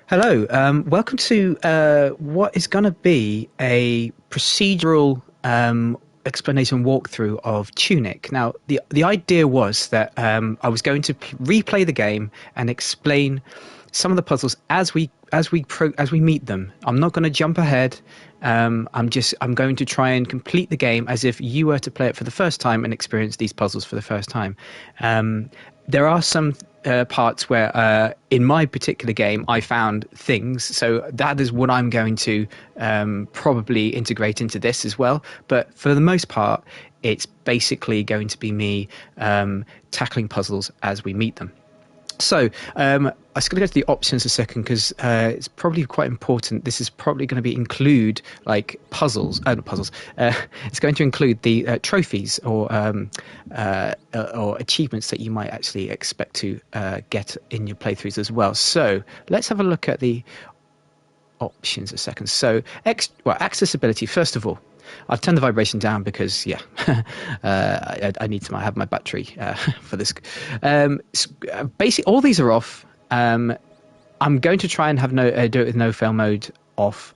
Hello, welcome to what is going to be a procedural explanation walkthrough of Tunic. Now, the idea was that I was going to replay the game and explain some of the puzzles as we meet them. I'm not going to jump ahead. I'm going to try and complete the game as if you were to play it for the first time and experience these puzzles for the first time. There are some parts where, in my particular game, I found things. So that is what I'm going to probably integrate into this as well. But for the most part, it's basically going to be me tackling puzzles as we meet them. So I was going to go to the options a second because it's probably quite important. This is probably going to include like puzzles. Not puzzles. It's going to include the trophies or achievements that you might actually expect to get in your playthroughs as well. So let's have a look at the options a second. So accessibility, first of all. I've turned the vibration down because, I need to have my battery for this. Basically, all these are off. I'm going to try and have do it with no fail mode off.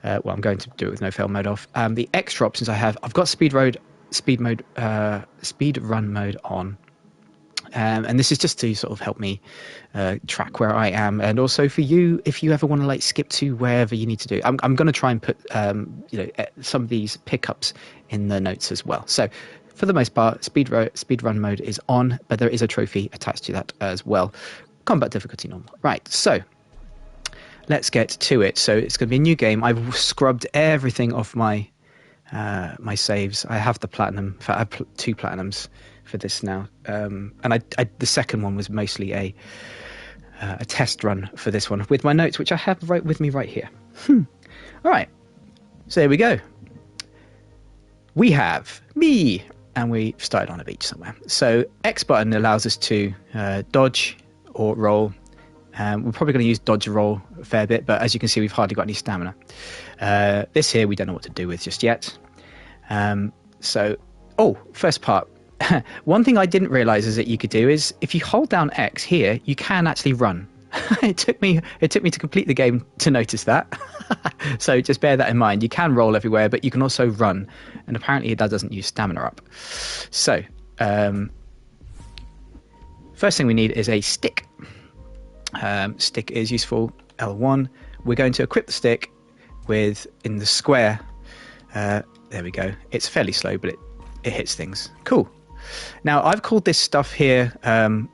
I'm going to do it with no fail mode off. The extra options I've got speed run mode on. And this is just to sort of help me track where I am, and also for you, if you ever want to like skip to wherever you need to do. I'm going to try and put some of these pickups in the notes as well. So for the most part, speed run mode is on, but there is a trophy attached to that as well. Combat difficulty normal. Right, so let's get to it. So it's going to be a new game. I've scrubbed everything off my my saves. I have the platinum. I have 2 platinums for this now, and the second one was mostly a test run for this one with my notes, which I have right with me right here. All right, so here we go. We have me, and we started on a beach somewhere. So X button allows us to dodge or roll. We're probably going to use dodge roll a fair bit, but as you can see, we've hardly got any stamina. This here we don't know what to do with just yet. First part. One thing I didn't realize is that you could do is if you hold down X here, you can actually run. It took me to complete the game to notice that. So just bear that in mind. You can roll everywhere, but you can also run, and apparently that doesn't use stamina up. So first thing we need is a stick. Stick is useful. L1. We're going to equip the stick with in the square. There we go. It's fairly slow, but it hits things. Cool. Now, I've called this stuff here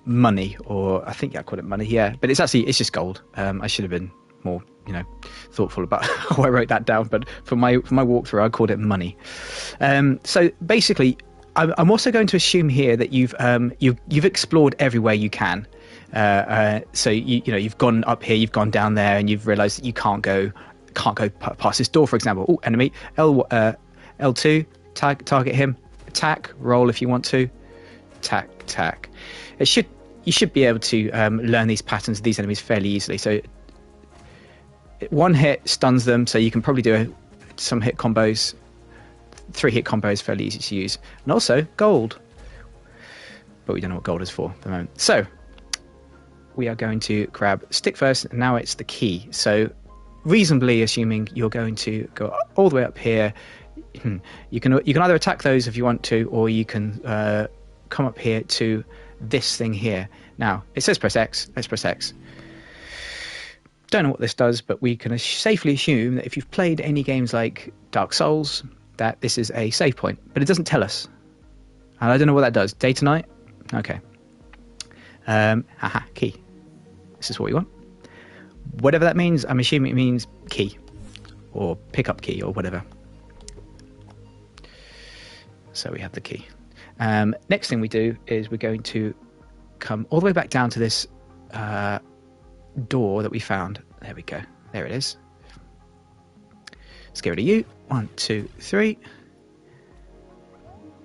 money, or I think I called it money, yeah. But it's just gold. I should have been more, thoughtful about how I wrote that down. But for my walkthrough, I called it money. So basically, I'm also going to assume here that you've explored everywhere you can. So you've gone up here, you've gone down there, and you've realised that you can't go past this door, for example. Oh, enemy. L2, target him. Attack, roll if you want to. Attack. You should be able to learn these patterns of these enemies fairly easily. So 1 hit stuns them, so you can probably do some hit combos. 3 hit combos fairly easy to use. And also gold. But we don't know what gold is for at the moment. So we are going to grab stick first, and now it's the key. So reasonably assuming you're going to go all the way up here. You can either attack those if you want to, or you can come up here to this thing here. Now, it says press X. Let's press X. Don't know what this does, but we can safely assume that if you've played any games like Dark Souls, that this is a save point. But it doesn't tell us. And I don't know what that does. Day to night? Okay. Key. This is what we want. Whatever that means, I'm assuming it means key. Or pickup key, or whatever. So we have the key. Next thing we do is we're going to come all the way back down to this door that we found. There we go. There it is. Let's get rid of you. 1, 2, 3.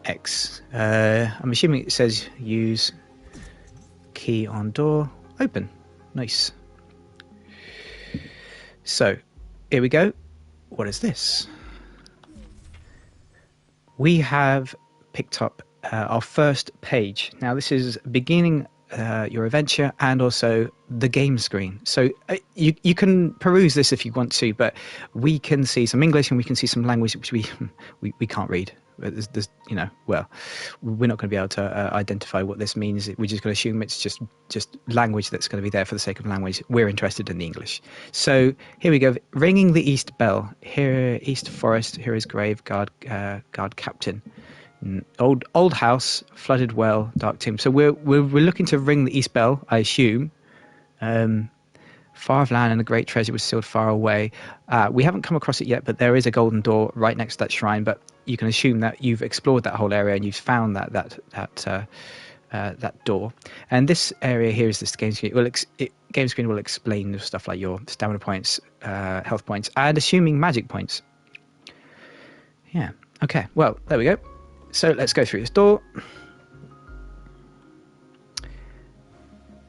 X. I'm assuming it says use key on door. Open. Nice. So here we go. What is this? We have picked up our first page. Now this is beginning your adventure, and also the game screen. So you can peruse this if you want to, but we can see some English and we can see some language which we can't read. There's well, we're not going to be able to identify what this means. We're just going to assume it's just language that's going to be there for the sake of language. We're interested in the English. So here we go. Ringing the East Bell. Here, East Forest. Here is grave guard captain. Old house, flooded well, dark tomb. So we're looking to ring the East Bell, I assume. Far of land and a great treasure was sealed far away. We haven't come across it yet, but there is a golden door right next to that shrine. But you can assume that you've explored that whole area and you've found that door. And this area here is this game screen. Game screen will explain the stuff like your stamina points, health points, and assuming magic points. Yeah. Okay. Well, there we go. So let's go through this door.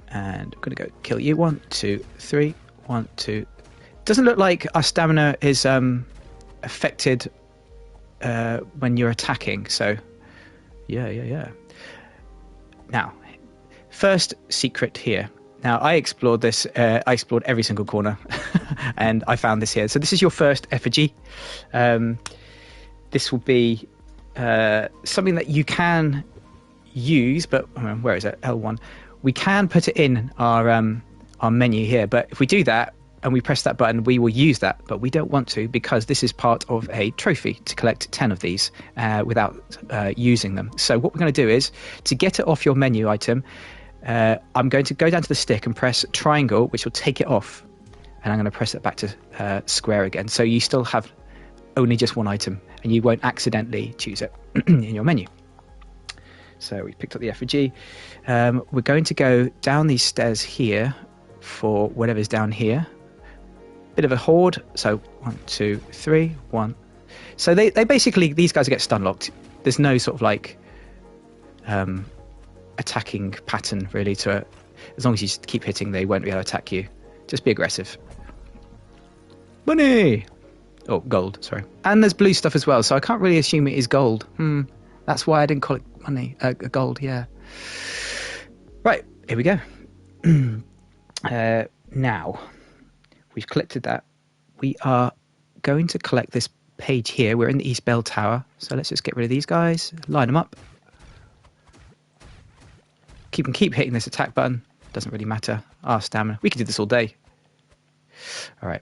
And I'm going to go kill you. 1, 2, 3. 1, 2. Doesn't look like our stamina is affected when you're attacking. So, yeah. Now, first secret here. Now, I explored this. I explored every single corner. And I found this here. So this is your first effigy. This will be something that you can use, but where is it? L1. We can put it in our menu here, but if we do that and we press that button, we will use that, but we don't want to because this is part of a trophy to collect 10 of these without using them. So what we're going to do is, to get it off your menu item, I'm going to go down to the stick and press triangle, which will take it off, and I'm going to press it back to square again. So you still have only just one item, and you won't accidentally choose it in your menu. So we picked up the effigy. We're going to go down these stairs here for whatever's down here. Bit of a horde. So 1, 2, 3, 1. So they basically, these guys get stun locked. There's no sort of like attacking pattern really to it. As long as you just keep hitting, they won't be able to attack you. Just be aggressive. Money! Oh, gold, sorry. And there's blue stuff as well, so I can't really assume it is gold. That's why I didn't call it money. Gold, yeah. Right, here we go. Now, we've collected that. We are going to collect this page here. We're in the East Bell Tower, so let's just get rid of these guys. Line them up. Keep hitting this attack button. Doesn't really matter. Our stamina. We can do this all day. All right.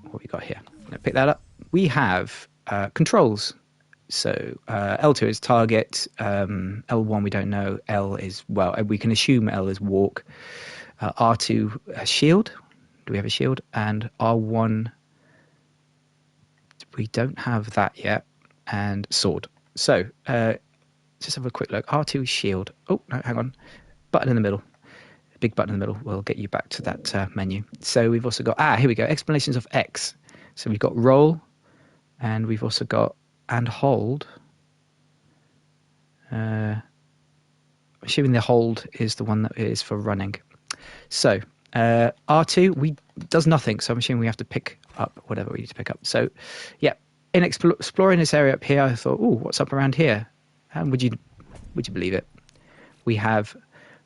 What we got here? I'm going to pick that up. We have controls. So L2 is target. L1 we don't know. L is, well, we can assume L is walk. R2 shield. Do we have a shield? And R1, we don't have that yet. And sword. So just have a quick look. R2 shield. Oh, no, hang on. Button in the middle. Big button in the middle will get you back to that menu. So we've also got, here we go, explanations of X. So we've got roll, and we've also got and hold. Assuming the hold is the one that is for running. So R2 does nothing, so I'm assuming we have to pick up whatever we need to pick up. So yeah, in exploring this area up here, I thought, oh, what's up around here? And would you believe it? We have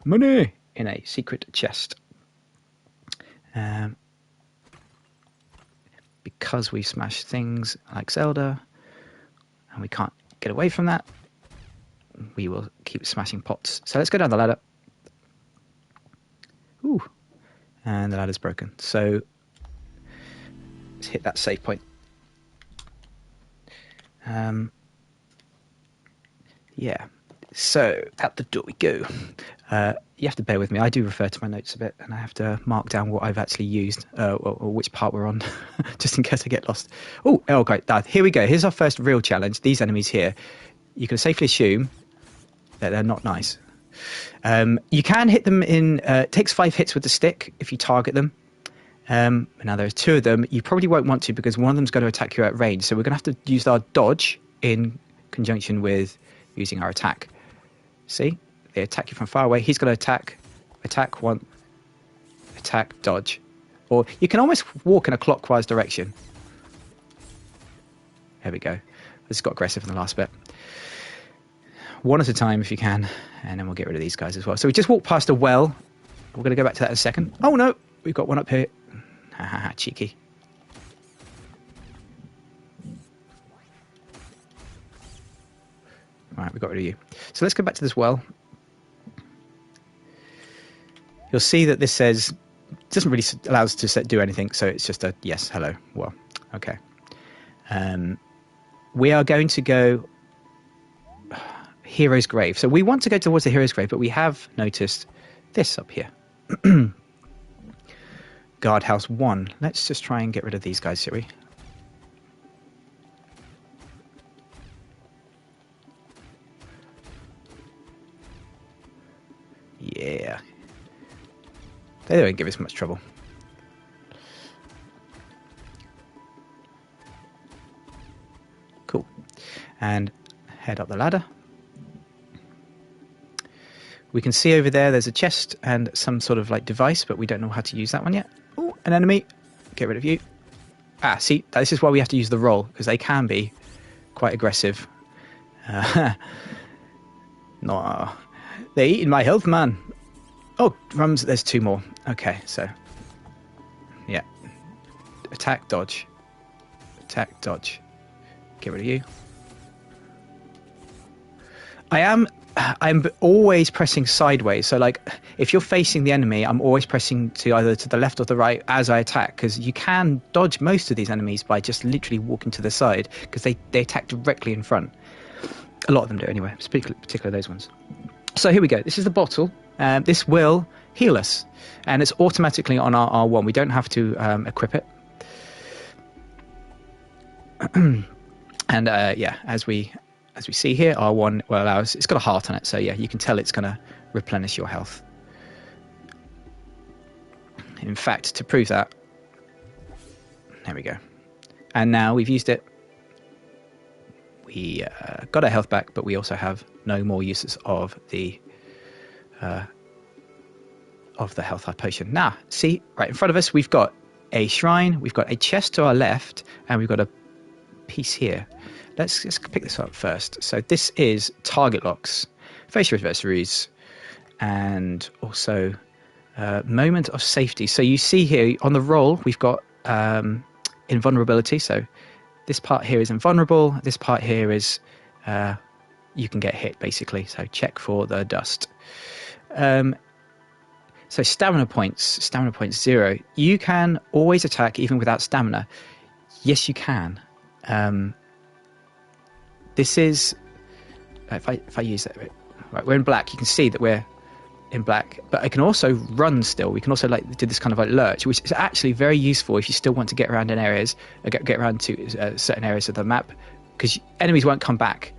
money in a secret chest. Because we smashed things like Zelda, and we can't get away from that, we will keep smashing pots. So let's go down the ladder. Ooh. And the ladder's broken. So let's hit that save point. Yeah. So out the door we go. You have to bear with me. I do refer to my notes a bit, and I have to mark down what I've actually used, or which part we're on, just in case I get lost. Oh, okay. Here we go. Here's our first real challenge. These enemies here, you can safely assume that they're not nice. You can hit them in. It takes 5 hits with the stick if you target them. Now there's 2 of them. You probably won't want to because one of them's going to attack you at range. So we're going to have to use our dodge in conjunction with using our attack. See? They attack you from far away. He's going to attack one, attack, dodge. Or you can almost walk in a clockwise direction. There we go. This got aggressive in the last bit. one at a time if you can, and then we'll get rid of these guys as well. So we just walked past a well. We're going to go back to that in a second. Oh no, we've got one up here. Ha ha ha, cheeky. Right, we got rid of you. So let's go back to this well. You'll see that this says, doesn't really allow us to do anything, so it's just a yes, hello, well, okay. We are going to go Hero's Grave. So we want to go towards the Hero's Grave, but we have noticed this up here. Guardhouse 1. Let's just try and get rid of these guys, shall we? Yeah. They don't give us much trouble. Cool. And head up the ladder. We can see over there there's a chest and some sort of like device, but we don't know how to use that one yet. Oh, an enemy. Get rid of you. Ah, see, this is why we have to use the roll, because they can be quite aggressive. No, they're eating my health, man. Oh, drums, there's 2 more. Okay, so, yeah. Attack, dodge. Attack, dodge. Get rid of you. I'm always pressing sideways. So, like, if you're facing the enemy, I'm always pressing to either to the left or the right as I attack, because you can dodge most of these enemies by just literally walking to the side, because they attack directly in front. A lot of them do anyway, particularly those ones. So here we go. This is the bottle. This will heal us, and it's automatically on our R1. We don't have to equip it. And yeah, as we see here, R1 will allow us. It's got a heart on it, so yeah, you can tell it's going to replenish your health. In fact, to prove that, there we go. And now we've used it. We got our health back, but we also have no more uses of the health high potion. Now, see, right in front of us, we've got a shrine, we've got a chest to our left, and we've got a piece here. Let's pick this up first. So this is target locks, face your adversaries, and also moment of safety. So you see here on the roll, we've got invulnerability. So this part here is invulnerable. This part here is you can get hit, basically. So check for the dust. So stamina points 0. You can always attack even without stamina. Yes, you can. This is, if I use that, right, we're in black. You can see that we're in black, but I can also run still. We can also like do this kind of like lurch, which is actually very useful if you still want to get around in areas, get around to certain areas of the map, because enemies won't come back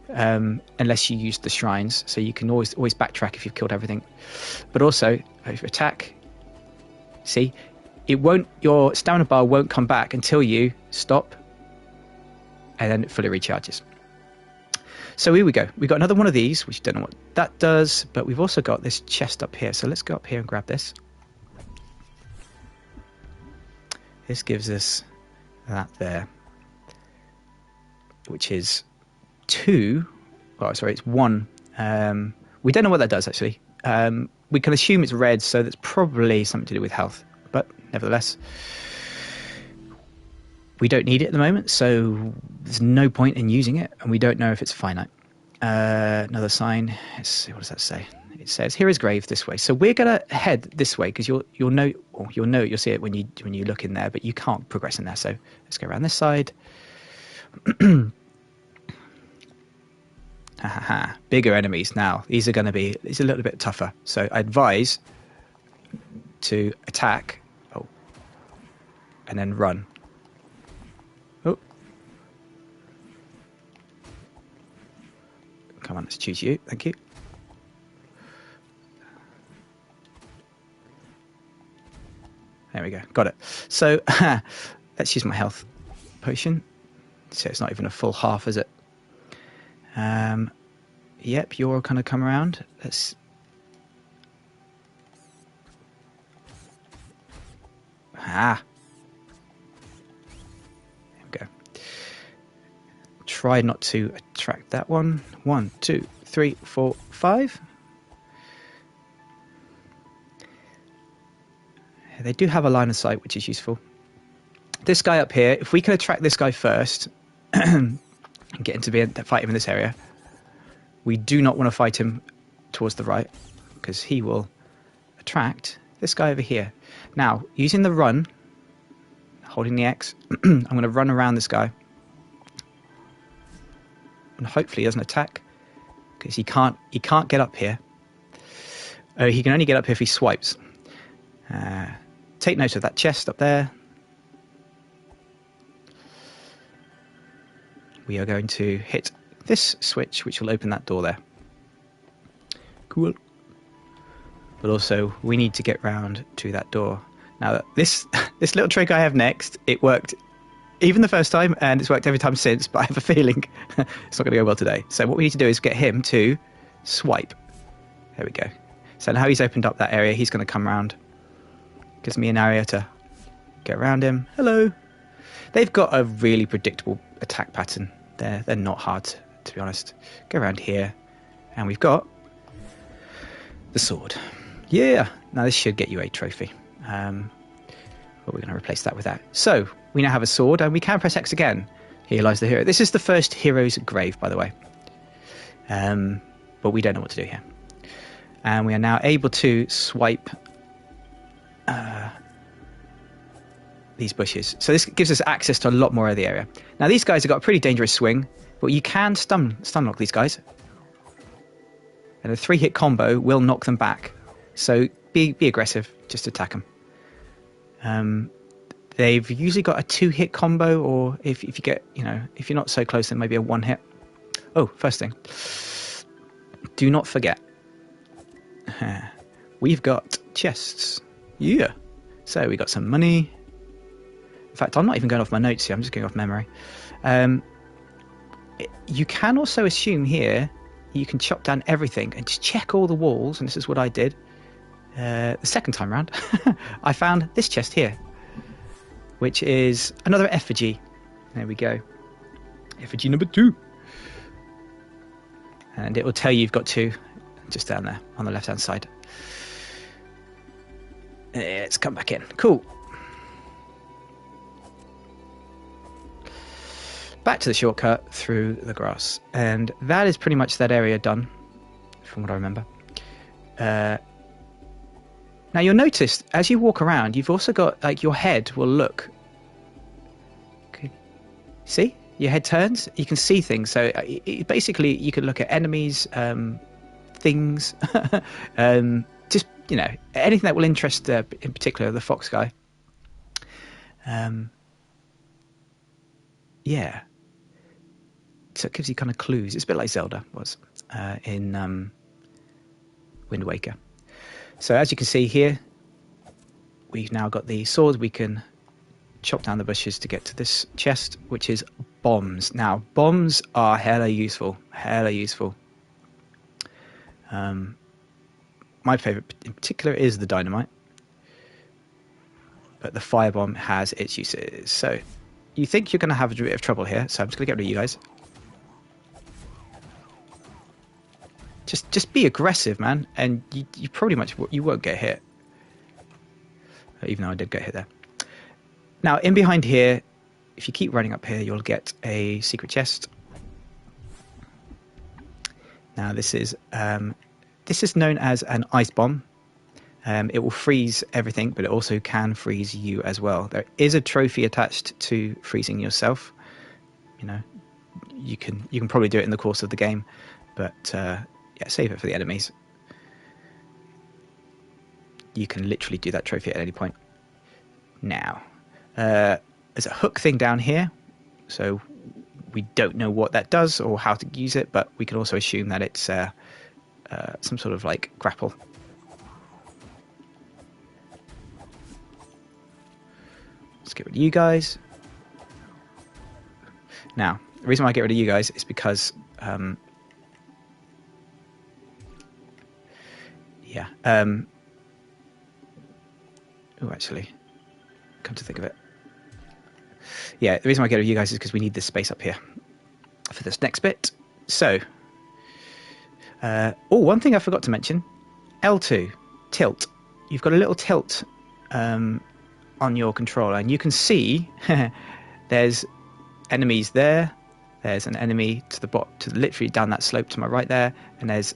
unless you use the shrines. So you can always backtrack if you've killed everything. But also, if you attack, see, your stamina bar won't come back until you stop, and then it fully recharges. So here we go. We've got another one of these, which don't know what that does, but we've also got this chest up here. So let's go up here and grab this. This gives us that there, which is 2. Oh, sorry, it's 1. We don't know what that does, actually. We can assume it's red, so that's probably something to do with health. But nevertheless, we don't need it at the moment, so there's no point in using it, and we don't know if it's finite. Another sign. Let's see, what does that say? It says Hero's Grave this way. So we're gonna head this way, because you'll see it when you look in there, but you can't progress in there. So let's go around this side. Bigger enemies now. These are a little bit tougher. So I advise to attack, and then run. Oh, come on, let's choose you. Thank you. There we go. Got it. So let's use my health potion. So it's not even a full half, is it? Yep, you're kind of come around. Let's. There we go. Try not to attract that one. 1, 2, 3, 4, 5. They do have a line of sight, which is useful. This guy up here, if we can attract this guy first and get him to fight him in this area, we do not want to fight him towards the right because he will attract this guy over here. Now, using the run, holding the X, I'm going to run around this guy. And hopefully he doesn't attack because he can't get up here. He can only get up here if he swipes. Take note of that chest up there. We are going to hit this switch, which will open that door there. Cool. But also, we need to get round to that door. Now, this little trick I have next, it worked even the first time, and it's worked every time since, but I have a feeling it's not going to go well today. So what we need to do is get him to swipe. There we go. So now he's opened up that area, he's going to come round. Gives me an area to get around him. Hello. They've got a really predictable attack pattern. They're not hard, to be honest. Go around here, and we've got the sword. Yeah. Now this should get you a trophy. But we're going to replace that with that. So we now have a sword, and we can press X again. Here lies the hero. This is the first hero's grave, by the way. But we don't know what to do here. And we are now able to swipe these bushes. So this gives us access to a lot more of the area. Now these guys have got a pretty dangerous swing, but you can stun lock these guys. And a 3-hit combo will knock them back. So be aggressive, just attack them. They've usually got a 2-hit combo, or if you get, if you're not so close, then maybe a 1-hit. Oh, first thing. Do not forget. We've got chests. Yeah. So we got some money. In fact, I'm not even going off my notes here. I'm just going off memory. You can also assume here you can chop down everything and just check all the walls. And this is what I did. The second time round, I found this chest here, which is another effigy. There we go. Effigy number 2. And it will tell you you've got 2 just down there on the left-hand side. Let's come back in. Cool. Back to the shortcut through the grass. And that is pretty much that area done, from what I remember. Now you'll notice, as you walk around, you've also got, like, your head will look. Okay. See? Your head turns. You can see things. So basically, you can look at enemies, things, just, anything that will interest, in particular, the fox guy. Yeah. So it gives you kind of clues. It's a bit like Zelda was in Wind Waker. So as you can see here, we've now got the sword. We can chop down the bushes to get to this chest, which is bombs. Now, bombs are hella useful. Hella useful. My favourite in particular is the dynamite. But the firebomb has its uses. So you think you're going to have a bit of trouble here. So I'm just going to get rid of you guys. Just be aggressive, man, and you pretty much you won't get hit. Even though I did get hit there. Now, in behind here, if you keep running up here, you'll get a secret chest. Now, this is known as an ice bomb. It will freeze everything, but it also can freeze you as well. There is a trophy attached to freezing yourself. You can probably do it in the course of the game, but yeah, save it for the enemies. You can literally do that trophy at any point. Now, there's a hook thing down here, so we don't know what that does or how to use it, but we can also assume that it's some sort of like grapple. Let's get rid of you guys. Now, the reason why I get rid of you guys is because actually, come to think of it. Yeah, the reason why I get rid of you guys is because we need this space up here for this next bit. So, One thing I forgot to mention. L2, tilt. You've got a little tilt on your controller, and you can see there's enemies there. There's an enemy to the bottom, literally down that slope to my right there, and there's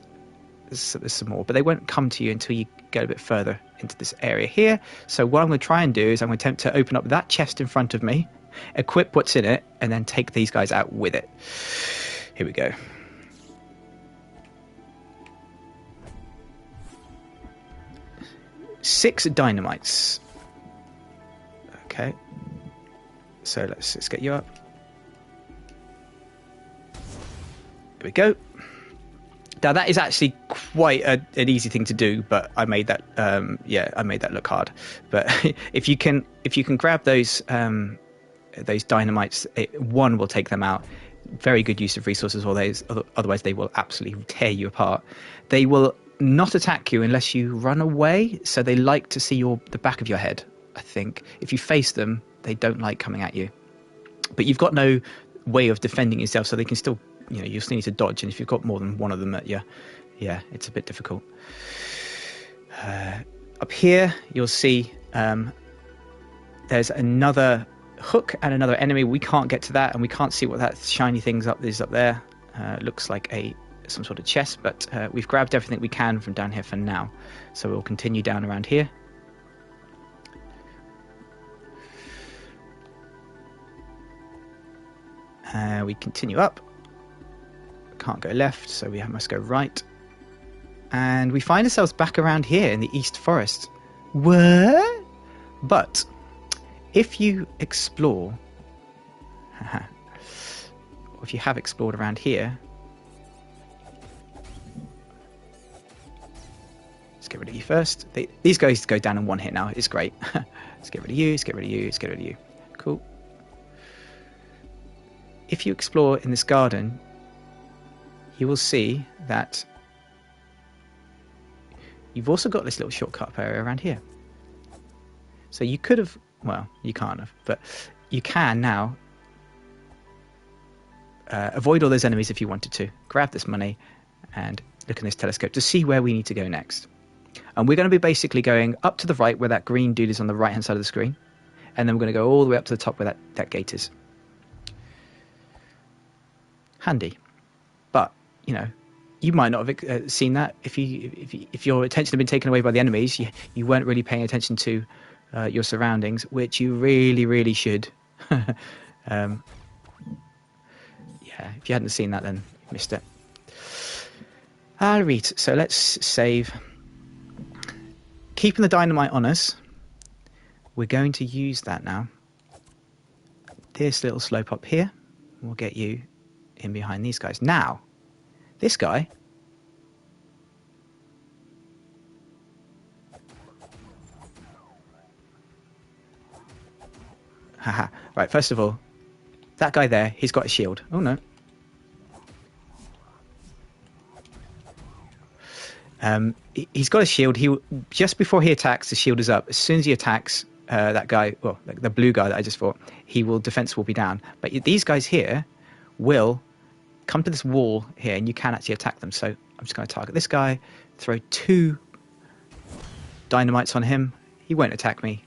some more. But they won't come to you until you get a bit further into this area here. So what I'm going to try and do is I'm going to attempt to open up that chest in front of me, equip what's in it, and then take these guys out with it. Here we go. Six dynamites. Okay. So let's get you up. Here we go. Now that is actually quite an easy thing to do, but I made that I made that look hard. But if you can grab those dynamites, one will take them out. Very good use of resources, otherwise they will absolutely tear you apart. They will not attack you unless you run away, so they like to see the back of your head, I think. If you face them, they don't like coming at you. But you've got no way of defending yourself, so they can still, you still need to dodge, and if you've got more than one of them at you, it's a bit difficult. Up here, you'll see there's another hook and another enemy. We can't get to that, and we can't see what that shiny thing's is up there. Looks like some sort of chest, but we've grabbed everything we can from down here for now, so we'll continue down around here. We continue up. Can't go left, so we must go right, and we find ourselves back around here in the East Forest. What? But if you explore, or if you have explored around here, let's get rid of you first. These guys go down in one hit now. It's great. Let's get rid of you. Let's get rid of you. Let's get rid of you. Cool. If you explore in this garden, you will see that you've also got this little shortcut area around here. So you could have, well, you can't have, but you can now avoid all those enemies if you wanted to. Grab this money and look in this telescope to see where we need to go next. And we're going to be basically going up to the right where that green dude is on the right hand side of the screen, and then we're going to go all the way up to the top where that gate is. Handy. But you might not have seen that if your attention had been taken away by the enemies. You weren't really paying attention to your surroundings, which you really, really should. If you hadn't seen that, then you missed it. Alright, so let's save. Keeping the dynamite on us, we're going to use that now. This little slope up here will get you in behind these guys. Now, this guy, haha. Right, first of all, that guy there, he's got a shield. Oh no. He's got a shield. Just before he attacks, the shield is up. As soon as he attacks that guy, well, like the blue guy that I just fought, defense will be down. But these guys here will come to this wall here, and you can actually attack them. So I'm just going to target this guy, throw 2 dynamites on him. He won't attack me.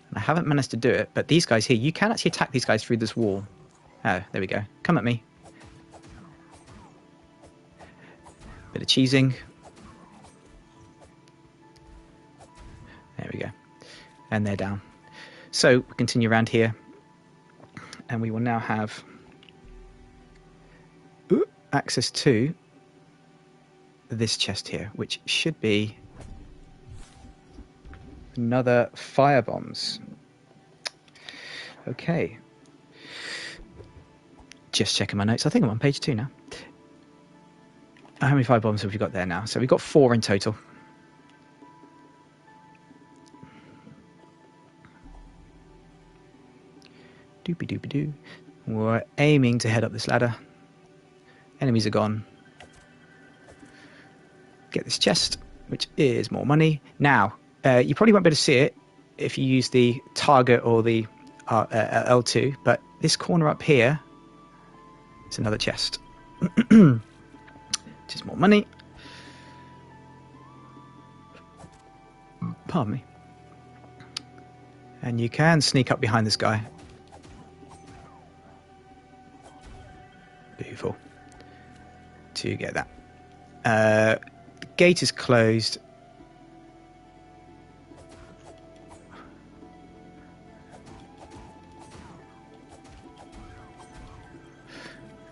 And I haven't managed to do it, but these guys here, you can actually attack these guys through this wall. Oh, there we go. Come at me. Bit of cheesing. There we go. And they're down. So we continue around here, and we will now have access to this chest here, which should be another fire bombs. Okay. Just checking my notes. I think I'm on page 2 now. How many fire bombs have we got there now? So we've got 4 in total. Doopy doopy doo. We're aiming to head up this ladder. Enemies are gone. Get this chest, which is more money. Now, you probably won't be able to see it if you use the target or the L2, but this corner up here is another chest. Just more money. Pardon me. And you can sneak up behind this guy. Beautiful. To get that. The gate is closed.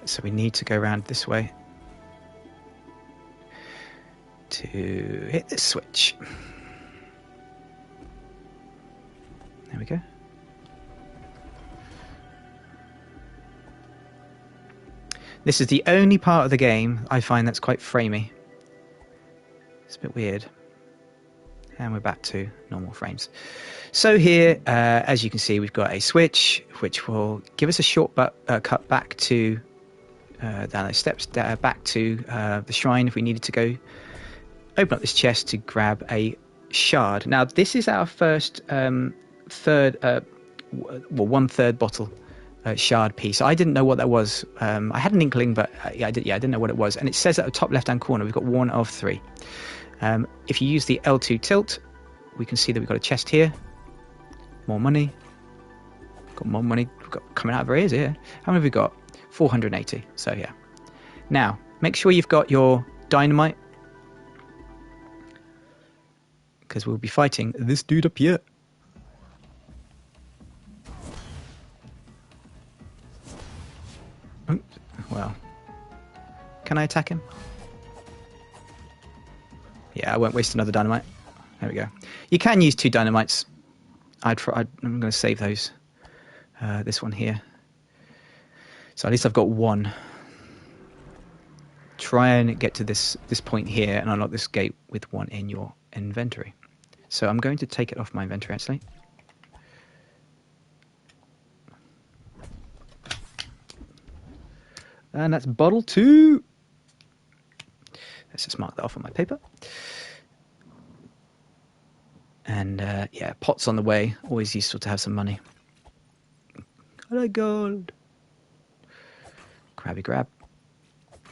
So we need to go around this way to hit this switch. There we go. This is the only part of the game I find that's quite framey. It's a bit weird. And we're back to normal frames. So here, as you can see, we've got a switch which will give us a short cut back to down those steps, back to the shrine if we needed to go open up this chest to grab a shard. Now, this is our first one-third bottle shard piece. I didn't know what that was. I had an inkling, but I didn't know what it was. And it says at the top left-hand corner, we've got 1 of 3. If you use the L2 tilt, we can see that we've got a chest here. More money. Got more money coming out of our ears here. How many have we got? 480. So, yeah. Now, make sure you've got your dynamite, because we'll be fighting this dude up here. Well, can I attack him? Yeah, I won't waste another dynamite. There we go. You can use 2 dynamites. I'm going to save those. This one here. So at least I've got 1. Try and get to this point here and unlock this gate with 1 in your inventory. So I'm going to take it off my inventory, actually. And that's bottle 2. Let's just mark that off on my paper. And yeah, pots on the way. Always useful to have some money. I like gold. Grabby grab.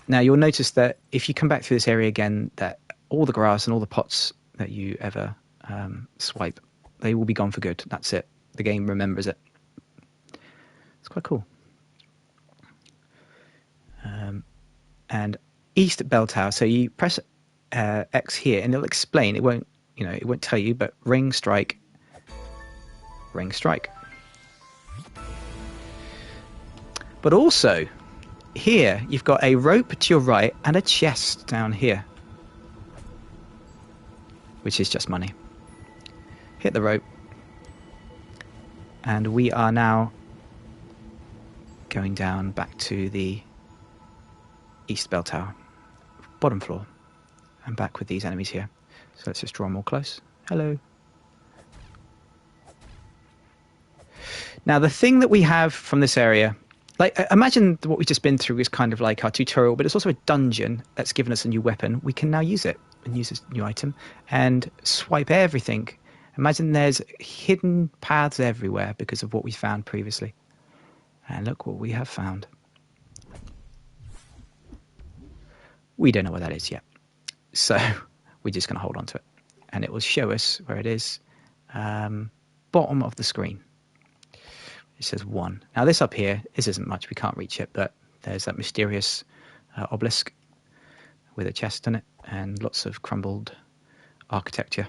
Now you'll notice that if you come back through this area again, that all the grass and all the pots that you ever swipe, they will be gone for good. That's it. The game remembers it. It's quite cool. And East Bell Tower. So you press X here, and it'll explain. It won't, it won't tell you. But ring, strike, ring, strike. But also, here you've got a rope to your right and a chest down here, which is just money. Hit the rope, and we are now going down back to the East Bell Tower, bottom floor, and back with these enemies here. So let's just draw more close. Hello. Now the thing that we have from this area, like imagine what we've just been through is kind of like our tutorial, but it's also a dungeon that's given us a new weapon. We can now use it and use this new item and swipe everything. Imagine there's hidden paths everywhere because of what we found previously. And look what we have found. We don't know what that is yet. So we're just going to hold on to it. And it will show us where it is. Bottom of the screen. It says 1. Now this up here, this isn't much. We can't reach it. But there's that mysterious obelisk with a chest in it. And lots of crumbled architecture.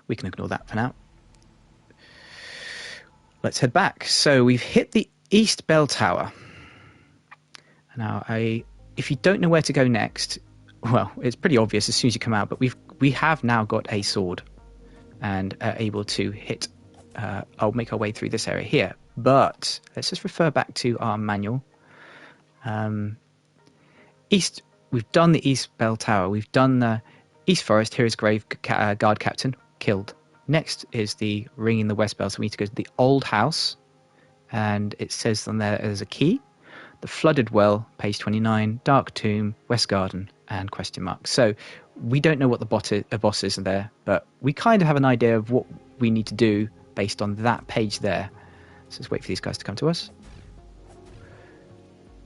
We can ignore that for now. Let's head back. So we've hit the East Bell Tower. Now, if you don't know where to go next, well, it's pretty obvious as soon as you come out, but we have now got a sword and are able to hit. I'll make our way through this area here, but let's just refer back to our manual. We've done the East Bell Tower. We've done the East Forest. Here is Grave Guard Captain, killed. Next is the ring in the West Bell, so we need to go to the Old House, and it says on there there's a key. The Flooded Well, page 29, Dark Tomb, West Garden, and question mark. So we don't know what the bosses are there, but we kind of have an idea of what we need to do based on that page there. So let's wait for these guys to come to us.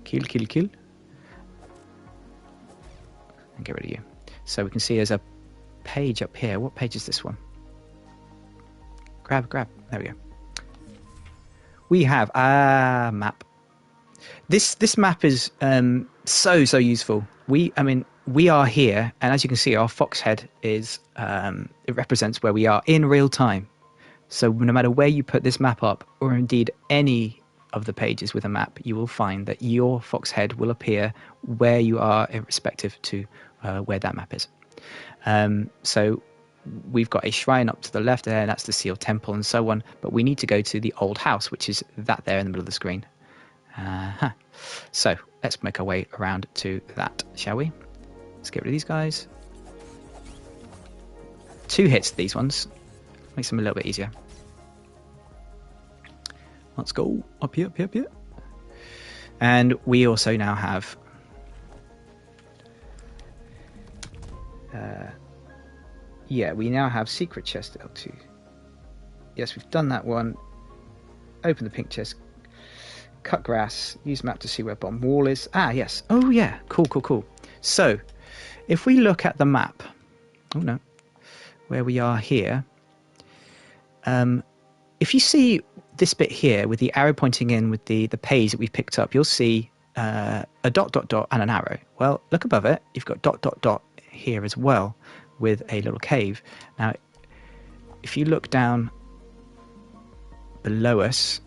Kill, kill, kill. And get rid of you. So we can see there's a page up here. What page is this one? Grab. There we go. We have a map. This map is so useful. We are here, and as you can see, our fox head is it represents where we are in real time. So no matter where you put this map up, or indeed any of the pages with a map, you will find that your fox head will appear where you are, irrespective to where that map is. So we've got a shrine up to the left there, and that's the sealed temple and so on. But we need to go to the old house, which is that there in the middle of the screen. So let's make our way around to that, shall we? Let's get rid of these guys. 2 hits, these ones. Makes them a little bit easier. Let's go up here. And we also now have we now have secret chest L2. Yes, we've done that one. Open the pink chest. Cut grass. Use map to see where bottom wall is. Yes. Oh yeah. Cool. So if we look at the map, where we are here, if you see this bit here with the arrow pointing in with the page that we've picked up, you'll see a ... and an arrow. Well, look above it. You've got ... here as well with a little cave. Now, if you look down below us,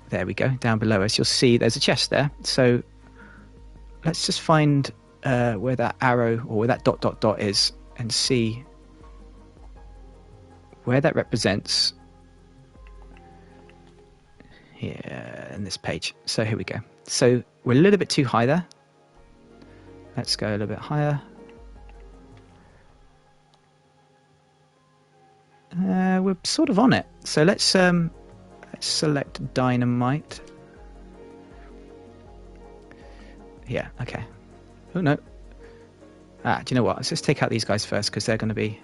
there we go, down below us, you'll see there's a chest there. So let's just find where that arrow or where that ... is and see where that represents here in this page. So here we go. So we're a little bit too high there. Let's go a little bit higher. We're sort of on it. So let's select dynamite. Yeah, okay. Oh no. Do you know what? Let's just take out these guys first, because they're going to be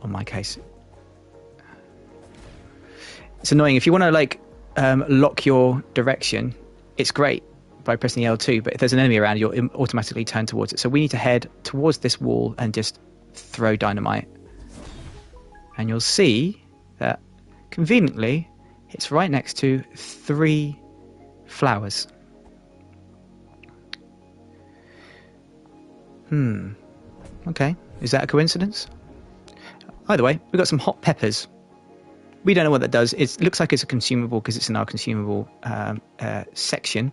on my case. It's annoying. If you want to lock your direction, it's great by pressing L2, but if there's an enemy around, you'll automatically turn towards it. So we need to head towards this wall and just throw dynamite. And you'll see that conveniently it's right next to 3 flowers. Okay. Is that a coincidence? Either way, we've got some hot peppers. We don't know what that does. It looks like it's a consumable because it's in our consumable section,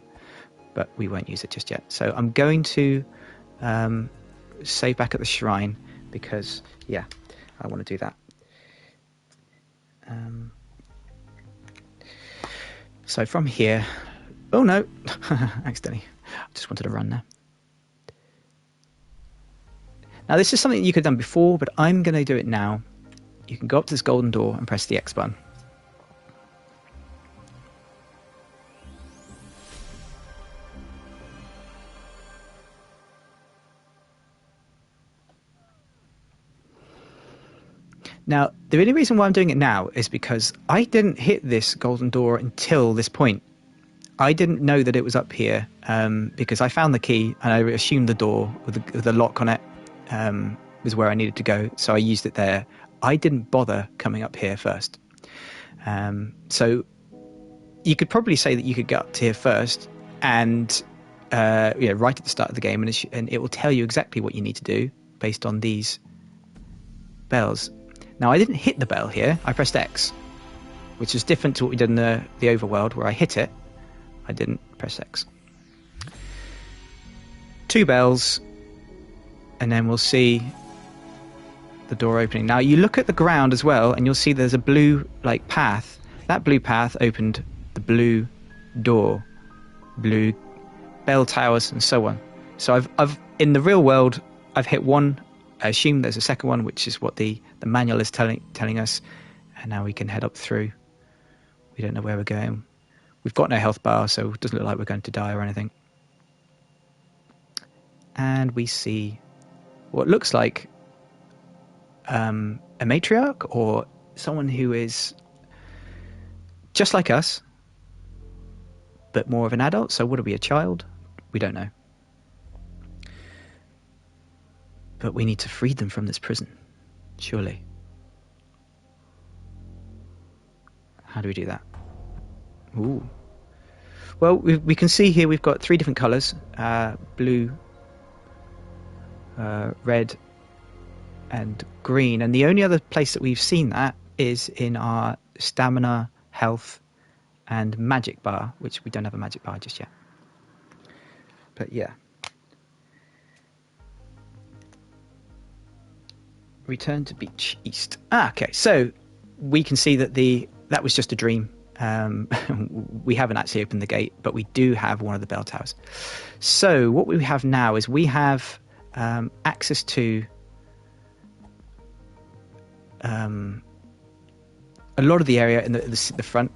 but we won't use it just yet. So I'm going to save back at the shrine because, I want to do that. So from here... Oh no! Accidentally. I just wanted to run there. Now this is something you could have done before, but I'm going to do it now. You can go up to this golden door and press the X button. Now, the only reason why I'm doing it now is because I didn't hit this golden door until this point. I didn't know that it was up here because I found the key and I assumed the door with the lock on it was where I needed to go, so I used it there. I didn't bother coming up here first. So you could probably say that you could get up to here first and right at the start of the game, and it will tell you exactly what you need to do based on these bells. Now, I didn't hit the bell here. I pressed X, which is different to what we did in the overworld, where I hit it. I didn't press X. 2 bells, and then we'll see the door opening. Now, you look at the ground as well, and you'll see there's a blue path. That blue path opened the blue door, blue bell towers, and so on. So I've in the real world, I've hit one. I assume there's a second one, which is what the manual is telling us. And now we can head up through. We don't know where we're going. We've got no health bar, so it doesn't look like we're going to die or anything. And we see what looks like a matriarch or someone who is just like us, but more of an adult. So would it be a child? We don't know. But we need to free them from this prison, surely. How do we do that? Ooh. Well, we can see here we've got 3 different colours. Blue, red, and green. And the only other place that we've seen that is in our stamina, health, and magic bar, which we don't have a magic bar just yet. But yeah. Return to beach east. Okay, so we can see that that was just a dream. We haven't actually opened the gate, but we do have one of the bell towers. So what we have now is we have access to a lot of the area in the front.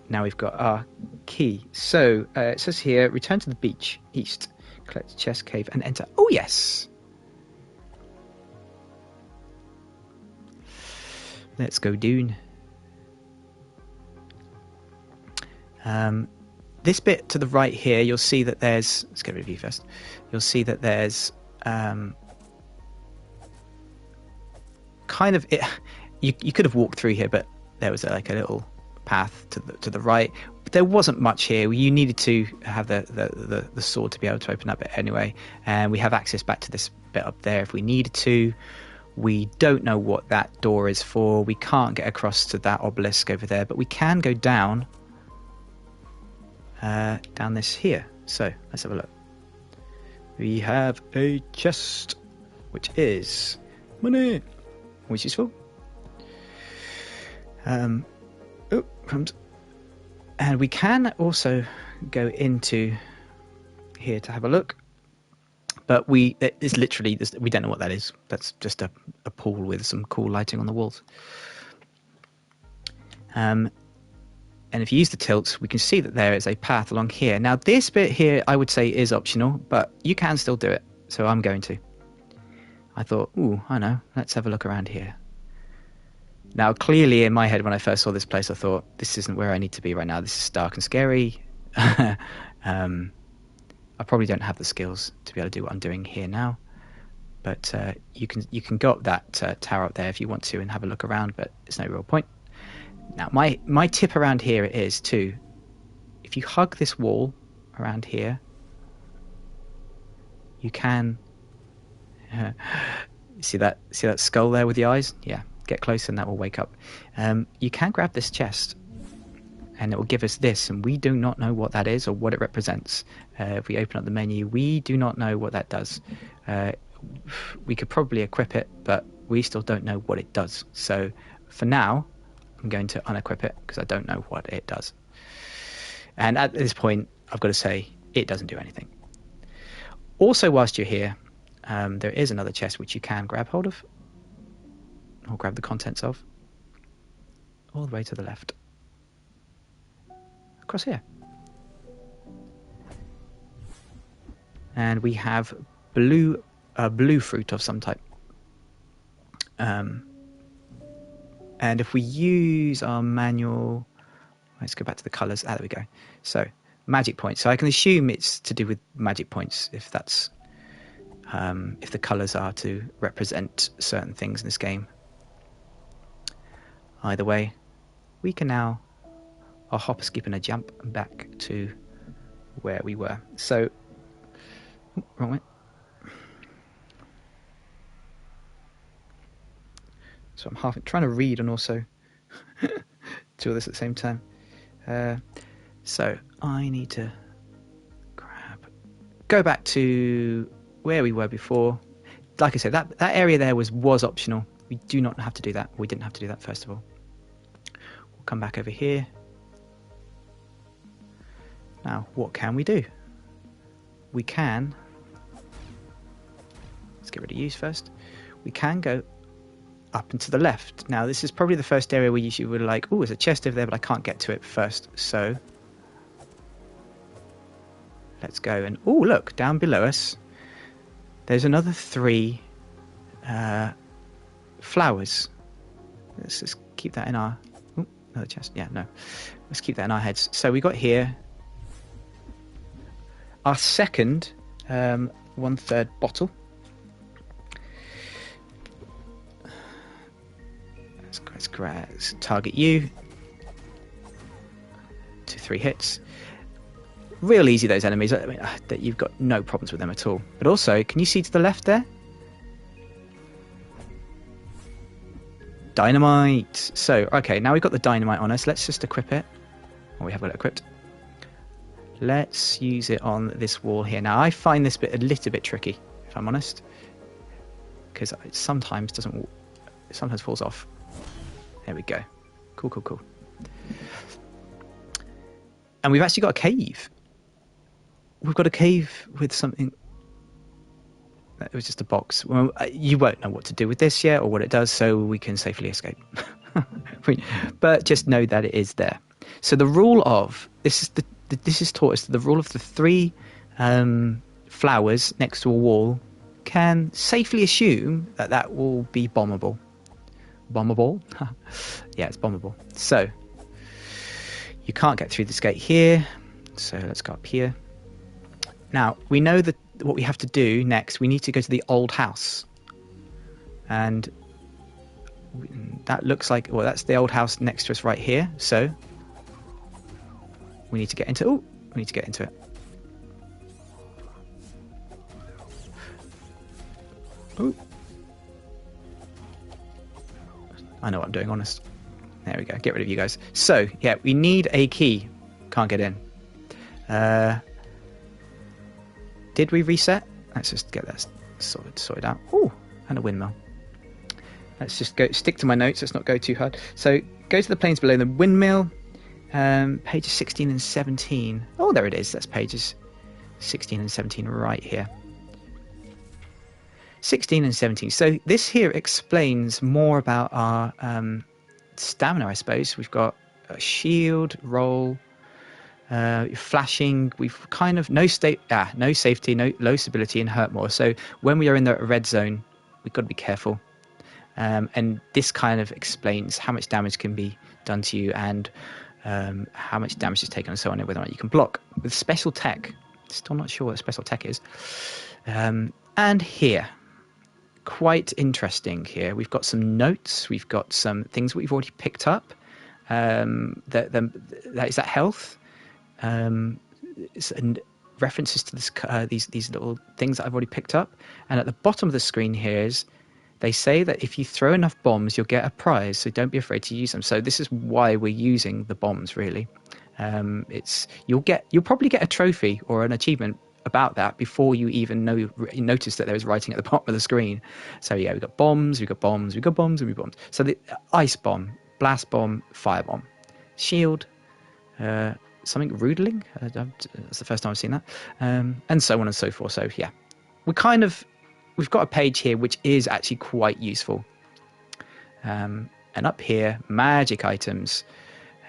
Now we've got our key. So it says here, return to the beach east, collect chest cave and enter. Oh yes. Let's go down. This bit to the right here, you'll see that there's... Let's get rid of you first. You'll see that there's kind of... You could have walked through here, but there was like a little path to the right. But there wasn't much here. You needed to have the sword to be able to open up it anyway. And we have access back to this bit up there if we needed to. We don't know what that door is for. We can't get across to that obelisk over there, but we can go down this here. So let's have a look. We have a chest, which is money, which is full. Crumbs. And we can also go into here to have a look. But it's literally, we don't know what that is. That's just a pool with some cool lighting on the walls. And if you use the tilt, we can see that there is a path along here. Now, this bit here, I would say is optional, but you can still do it. So I'm going to. I thought, ooh, I know, let's have a look around here. Now, clearly in my head, when I first saw this place, I thought, this isn't where I need to be right now. This is dark and scary. I probably don't have the skills to be able to do what I'm doing here now, but you can go up that tower up there if you want to and have a look around, but there's no real point. Now, my tip around here is to, if you hug this wall around here, you can see that skull there with the eyes? Yeah, get close and that will wake up. You can grab this chest, and it will give us this, and we do not know what that is or what it represents. If we open up the menu, we do not know what that does. We could probably equip it, but we still don't know what it does. So for now, I'm going to unequip it because I don't know what it does. And at this point, I've got to say, it doesn't do anything. Also, whilst you're here, there is another chest which you can grab hold of, or grab the contents of, all the way to the left. Across here. And we have blue fruit of some type. And if we use our manual, let's go back to the colours. There we go. So magic points. So I can assume it's to do with magic points if that's if the colours are to represent certain things in this game. Either way, we can now a hop, a skip, and a jump back to where we were. So, wrong way. So I'm trying to read and also do this at the same time. So I need to go back to where we were before. Like I said, that area there was optional. We do not have to do that. We didn't have to do that first of all. We'll come back over here. Now, what can we do? We can... Let's get rid of use first. We can go up and to the left. Now, this is probably the first area where you were like, oh, there's a chest over there, but I can't get to it first. So, let's go. And, oh, look, down below us, there's another 3 flowers. Let's just keep that in our Another chest. Yeah, no. Let's keep that in our heads. So we got here our second 1/3 bottle. Let's target you. 2-3 hits. Real easy, those enemies. I mean, that you've got no problems with them at all. But also, can you see to the left there? Dynamite. So, okay, now we've got the dynamite on us. Let's just equip it. Oh, we have got it equipped. Let's use it on this wall here. Now, I find this bit a little bit tricky, if I'm honest, because it sometimes falls off. There we go. Cool. And we've actually got a cave. We've got a cave with something. It was just a box. Well, you won't know what to do with this yet or what it does, so we can safely escape. But just know that it is there. So the rule of this is taught us the rule of the 3 flowers next to a wall can safely assume that will be bombable. Bombable? Yeah, it's bombable. So you can't get through this gate here. So let's go up here. Now we know that what we have to do next. We need to go to the old house, and that looks like, well, that's the old house next to us right here. So we need to get into. Oh, we need to get into it. Oh, I know what I'm doing. Honest. There we go. Get rid of you guys. So yeah, we need a key. Can't get in. Did we reset? Let's just get that sorted out. Oh, and a windmill. Let's just stick to my notes. Let's not go too hard. So go to the planes below the windmill. Pages 16 and 17. Oh, there it is. That's pages 16 and 17 right here. 16 and 17. So this here explains more about our stamina, I suppose. We've got a shield, roll, flashing. We've kind of no safety, no low stability, and hurt more. So when we are in the red zone, we've got to be careful. And this kind of explains how much damage can be done to you and how much damage is taken and so on, and whether or not you can block. With special tech, still not sure what special tech is. And here, quite interesting here. We've got some notes. We've got some things we've already picked up. That is that health. And references to this, these little things that I've already picked up. And at the bottom of the screen here is, they say that if you throw enough bombs, you'll get a prize, so don't be afraid to use them. So this is why we're using the bombs, really. You'll probably get a trophy or an achievement about that before you even notice that there is writing at the bottom of the screen. So yeah, we've got bombs, we've got bombs, we've got bombs, and we've got bombs. So the ice bomb, blast bomb, fire bomb, shield, something rudling. That's the first time I've seen that, and so on and so forth. So yeah, we've got a page here which is actually quite useful. And up here, magic items,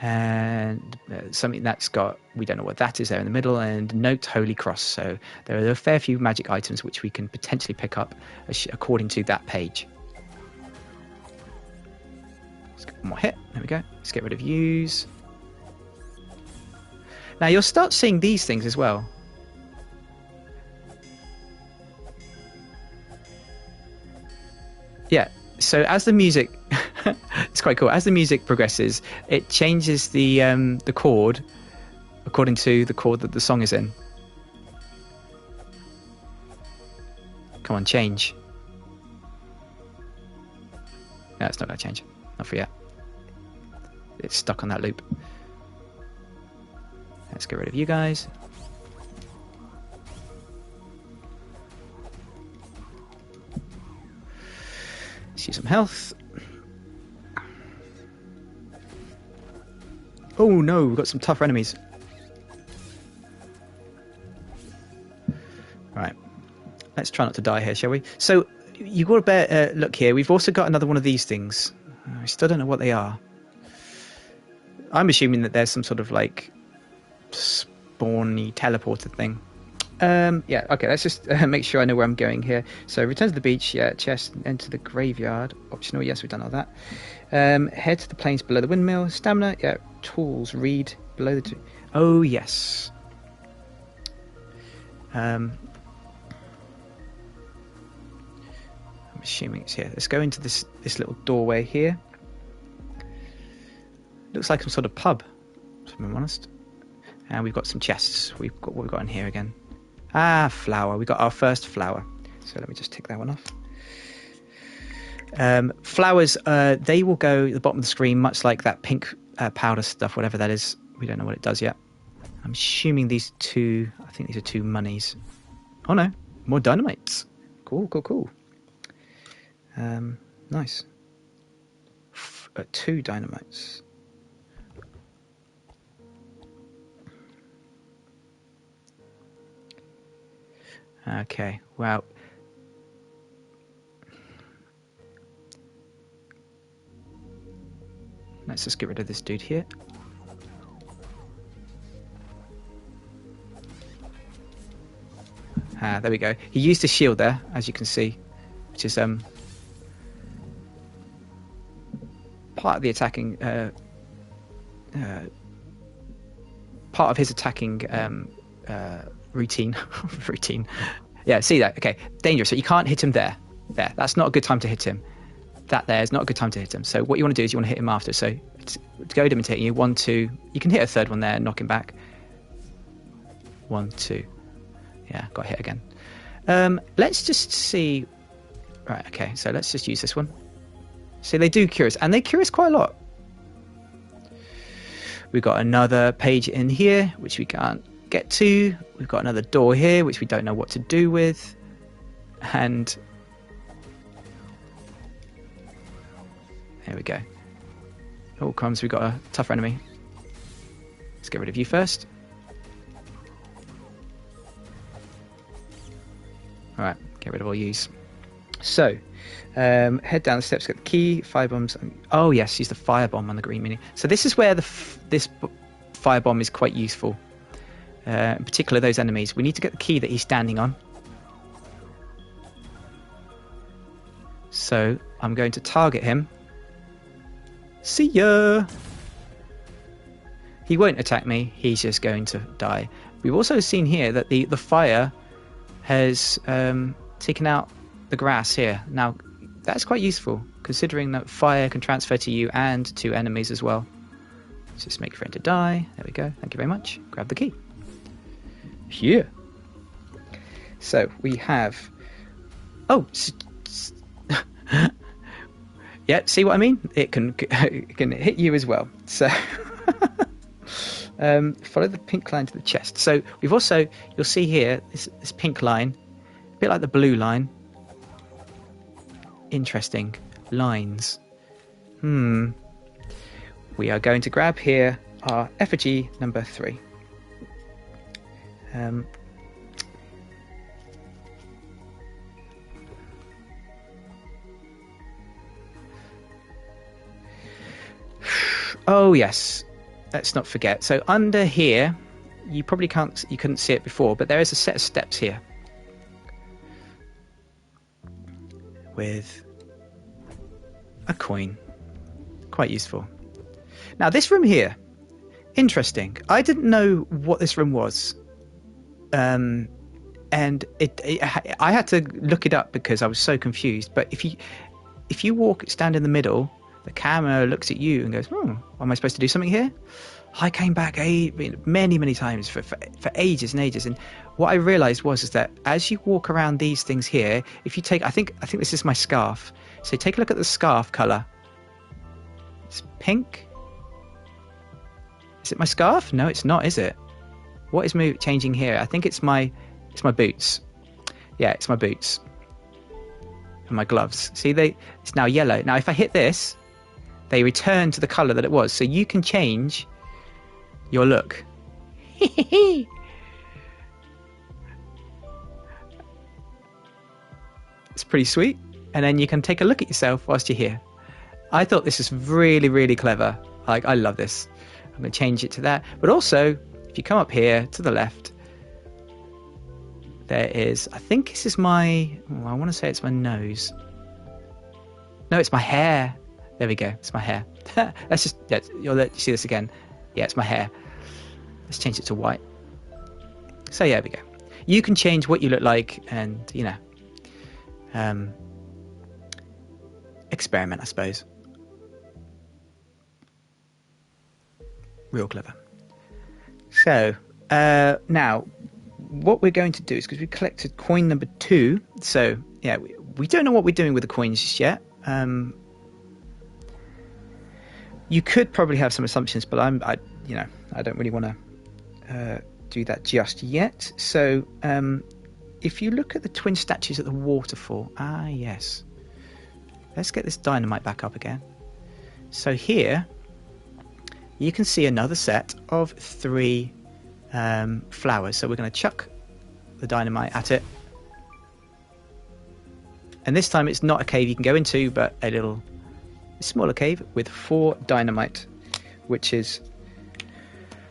and something that's got, we don't know what that is there in the middle, and note Holy Cross. So there are a fair few magic items which we can potentially pick up according to that page. Let's get one more hit. There we go. Let's get rid of use. Now you'll start seeing these things as well. Yeah, so as the music, it's quite cool. As the music progresses, it changes the chord according to the chord that the song is in. Come on, change. No, it's not going to change. Not for yet. It's stuck on that loop. Let's get rid of you guys. See some health. Oh no, we've got some tougher enemies. Right, let's try not to die here, shall we? So you've got a better look here. We've also got another one of these things. I still don't know what they are. I'm assuming that there's some sort of like spawny teleporter thing. Yeah, okay, let's just make sure I know where I'm going here. So return to the beach, yeah, chest, enter the graveyard. Optional, yes, we've done all that. Head to the plains below the windmill. Stamina, yeah, tools, read, below the... Oh, yes. I'm assuming it's here. Let's go into this little doorway here. Looks like some sort of pub, if I'm honest. And we've got some chests. What we've got in here again. Ah, flower. We got our first flower. So let me just tick that one off. Flowers, they will go at the bottom of the screen, much like that pink powder stuff, whatever that is. We don't know what it does yet. I'm assuming these two, I think these are 2 monies. Oh no, more dynamites. Cool. Nice. 2 dynamites. Okay, wow. Let's just get rid of this dude here. Ah, there we go. He used a shield there, as you can see, which is part of the attacking part of his attacking routine. Routine. Yeah, see that? Okay, dangerous. So you can't hit him there. That's not a good time to hit him. That there is not a good time to hit him. So what you want to do is you want to hit him after. So to go to him and hit you, 1, 2. You can hit a third one there and knock him back. 1, 2. Yeah, got hit again. Let's just see. Right, okay, so let's just use this one. So they do cure us, and they cure us quite a lot. We've got another page in here, which we can't get to. We've got another door here, which we don't know what to do with. And there we go. Oh, crumbs, we've got a tougher enemy. Let's get rid of you first. Alright, get rid of all yous. So, head down the steps, get the key, firebombs. Oh yes, use the firebomb on the green mini. So this is where this firebomb is quite useful. In particular, those enemies. We need to get the key that he's standing on. So, I'm going to target him. See ya! He won't attack me, he's just going to die. We've also seen here that the fire has taken out the grass here. Now, that's quite useful, considering that fire can transfer to you and to enemies as well. Let's just make friend to die. There we go. Thank you very much. Grab the key. Here. So, we have... Oh! Yeah, see what I mean? It can hit you as well. So... follow the pink line to the chest. So we've also, you'll see here, this pink line, a bit like the blue line. Interesting lines. We are going to grab here our effigy number 3. Oh yes. Let's not forget. So under here, you probably couldn't see it before, but there is a set of steps here with a coin. Quite useful. Now this room here, interesting. I didn't know what this room was, and I had to look it up because I was so confused. But if you stand in the middle, the camera looks at you and goes, am I supposed to do something here? I came back many times for ages and ages. And what I realized is that as you walk around these things here, if you take, I think this is my scarf. So take a look at the scarf color. It's pink. Is it my scarf? No, it's not, is it? What is changing here? I think it's my boots. Yeah, it's my boots. And my gloves. See, it's now yellow. Now, if I hit this, they return to the colour that it was. So you can change your look. It's pretty sweet. And then you can take a look at yourself whilst you're here. I thought this is really, really clever. I love this. I'm going to change it to that. But also, if you come up here to the left, There is, I think this is my, I want to say it's my nose. No, it's my hair. There we go. It's my hair. Let's just, you'll let you see this again. Yeah, it's my hair. Let's change it to white. So yeah, there we go. You can change what you look like and, you know, experiment, I suppose. Real clever. So, now, what we're going to do is, because we collected coin number 2, so, yeah, we don't know what we're doing with the coins just yet. You could probably have some assumptions, but I don't really want to do that just yet. So, if you look at the twin statues at the waterfall, yes. Let's get this dynamite back up again. So here, you can see another set of 3 flowers. So we're going to chuck the dynamite at it. And this time it's not a cave you can go into, but a little smaller cave with 4 dynamite, which is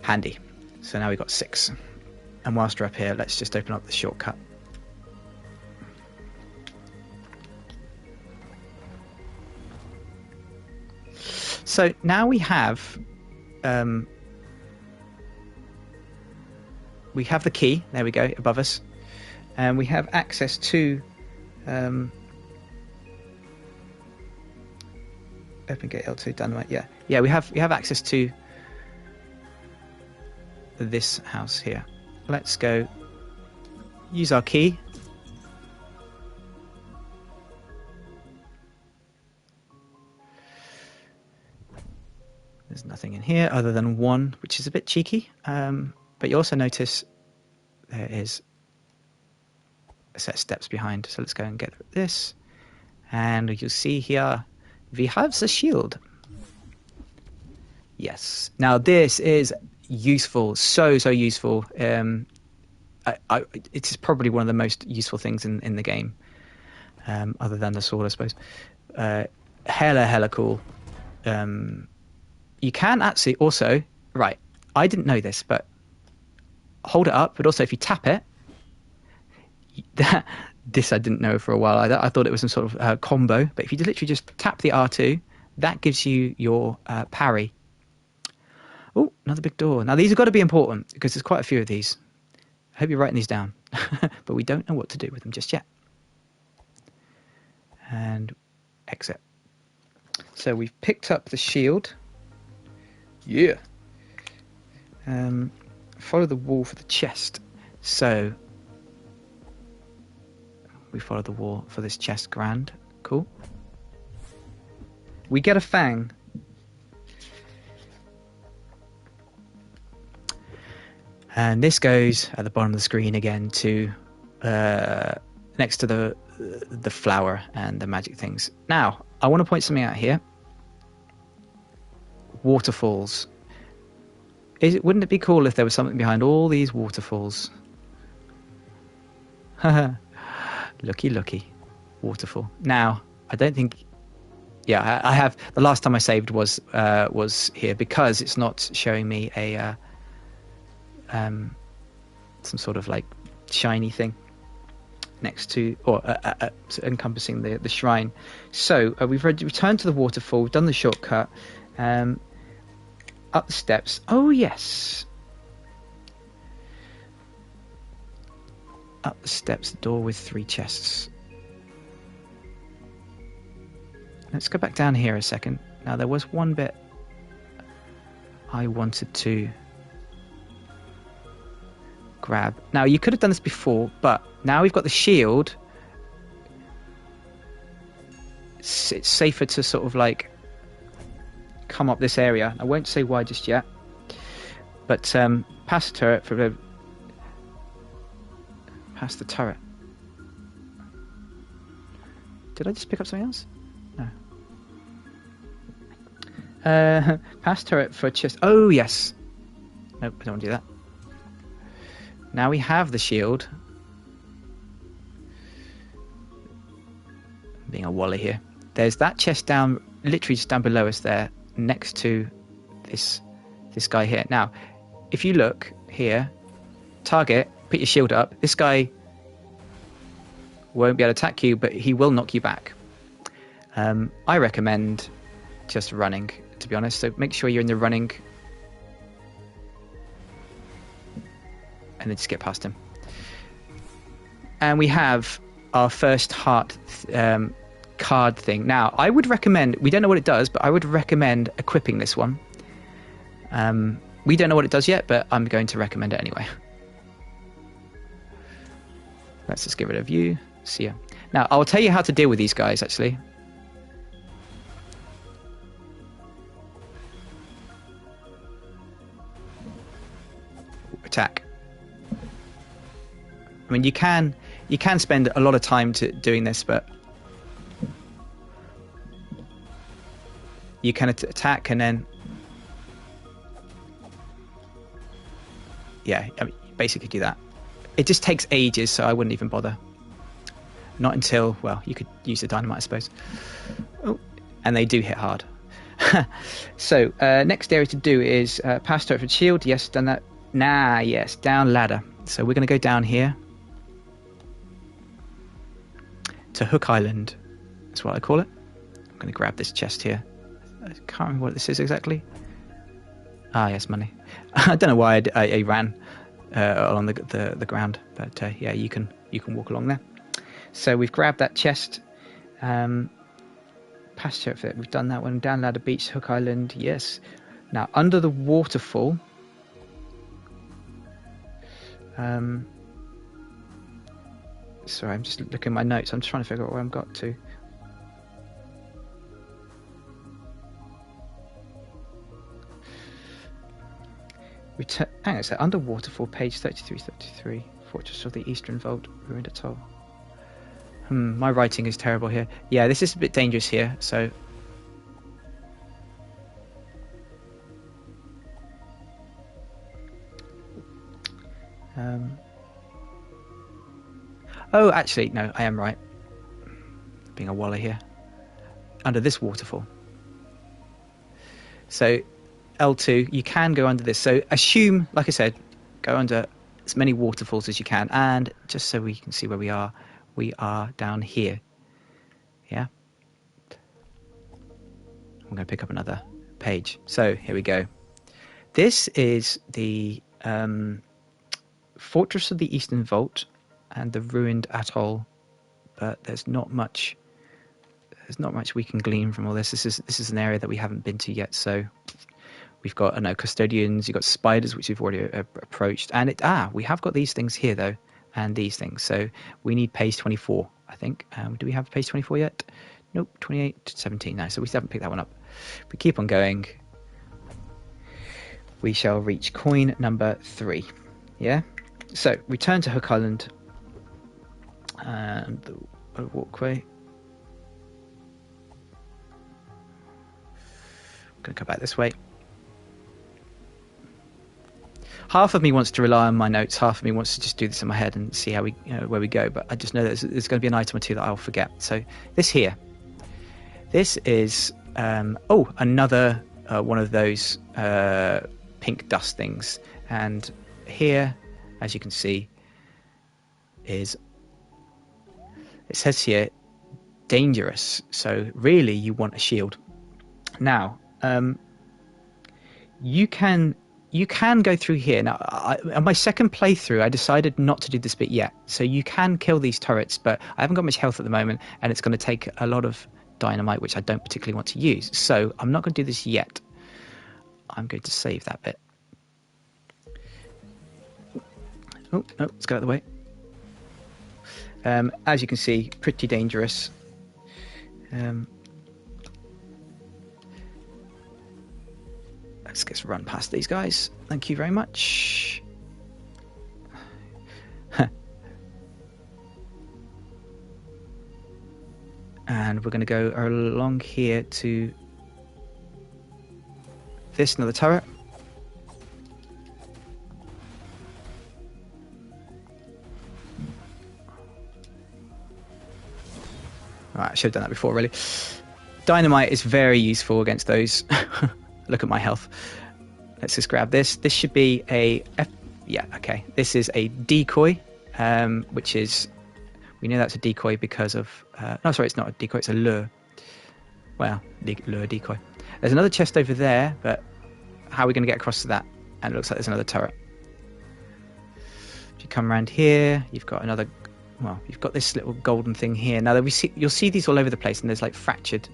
handy. So now we've got 6. And whilst we're up here, let's just open up the shortcut. So now we have the key. There we go, above us, and we have access to open gate L2 dynamite. Yeah. We have access to this house here. Let's go use our key. There's nothing in here other than 1, which is a bit cheeky. But you also notice there is a set of steps behind. So let's go and get this. And you'll see here, we have the shield. Yes. Now this is useful. So useful. It's probably one of the most useful things in the game. Other than the sword, I suppose. Hella cool. You can actually also, right, I didn't know this, but hold it up, but also if you tap it, this I didn't know for a while either. I thought it was some sort of combo, but if you literally just tap the R2, that gives you your parry. Oh, another big door. Now these have got to be important because there's quite a few of these. I hope you're writing these down, but we don't know what to do with them just yet. And exit. So we've picked up the shield. Yeah. Follow the wall for the chest. So we follow the wall for this chest. Grand. Cool. We get a fang. And this goes at the bottom of the screen again to next to the flower and the magic things. Now, I want to point something out here. Waterfalls. Wouldn't it be cool if there was something behind all these waterfalls? Looky. Waterfall. Now, I don't think... Yeah, I have... The last time I saved was here because it's not showing me a... some sort of like shiny thing next to... Or encompassing the shrine. So, we've returned to the waterfall. We've done the shortcut. Up the steps. Oh, yes. Up the steps, the door with 3 chests. Let's go back down here a second. Now, there was one bit I wanted to grab. Now, you could have done this before, but now we've got the shield. It's safer to sort of like come up this area. I won't say why just yet, but past the turret past the turret. Did I just pick up something else? No. Past turret for chest. Oh yes. Nope, I don't want to do that. Now we have the shield. Being a wally here. There's that chest down, literally just down below us there, next to this guy here. Now, if you look here, target, put your shield up. This guy won't be able to attack you, but he will knock you back. I recommend just running, to be honest. So make sure you're in the running, and then just get past him. And we have our first heart card thing. Now, I would recommend, we don't know what it does, but I would recommend equipping this one. We don't know what it does yet, but I'm going to recommend it anyway. Let's just get rid of you. See ya. Now, I'll tell you how to deal with these guys, actually. Attack. I mean, you can spend a lot of time doing this, but you can attack and then, yeah, I mean, basically do that. It just takes ages, so I wouldn't even bother. Not until, well, you could use the dynamite, I suppose. Oh, and they do hit hard. So, next area to do is pass turret for shield. Yes, done that. Nah, yes, down ladder. So we're going to go down here to Hook Island. That's what I call it. I'm going to grab this chest here. I can't remember what this is exactly. Ah, yes, money. I don't know why I ran along the ground, but yeah, you can walk along there. So we've grabbed that chest. Past turret fit. We've done that one. Down ladder, beach, Hook Island. Yes. Now under the waterfall. Sorry, I'm just looking at my notes. I'm just trying to figure out where I've got to. Hang on a sec. Under waterfall, page 33. Fortress of the Eastern Vault, ruined atoll. My writing is terrible here. Yeah, this is a bit dangerous here, so... Oh, actually, no, I am right. Being a waller here. Under this waterfall. So, L2, you can go under this. So, assume, like I said, go under as many waterfalls as you can. And just so we can see where we are down here. Yeah? I'm going to pick up another page. So, here we go. This is the Fortress of the Eastern Vault and the ruined atoll, but there's not much we can glean from all this. This is an area that we haven't been to yet, so we've got custodians, you've got spiders, which we've already approached, and we have got these things here though, and these things, so we need page 24, I think. Do we have page 24 yet? Nope. 28 to 17. No, so we still haven't picked that one up. If we keep on going, we shall reach coin number 3. Yeah, so return to Hook Island and the walkway. I'm going to go back this way. Half of me wants to rely on my notes, half of me wants to just do this in my head and see how where we go, but I just know that there's going to be an item or two that I'll forget. So this here, this is another one of those pink dust things, and here, as you can see, it says here dangerous, so really you want a shield. Now you can go through here. Now on my second playthrough I decided not to do this bit yet, so you can kill these turrets, but I haven't got much health at the moment and it's going to take a lot of dynamite, which I don't particularly want to use, so I'm not going to do this yet. I'm going to save that bit. Oh no, let's get out of the way. As you can see, pretty dangerous. Let's just run past these guys. Thank you very much. And we're going to go along here to this, another turret. Right, I should have done that before, really. Dynamite is very useful against those. Look at my health. Let's just grab this. This should be a... yeah, okay. This is a decoy, which is We know that's a decoy because of... no, sorry, it's not a decoy, it's a lure. Well, lure decoy. There's another chest over there, but how are we going to get across to that? And it looks like there's another turret. If you come around here, you've got another... Well, you've got this little golden thing here. Now, you'll see these all over the place, and there's like fractured...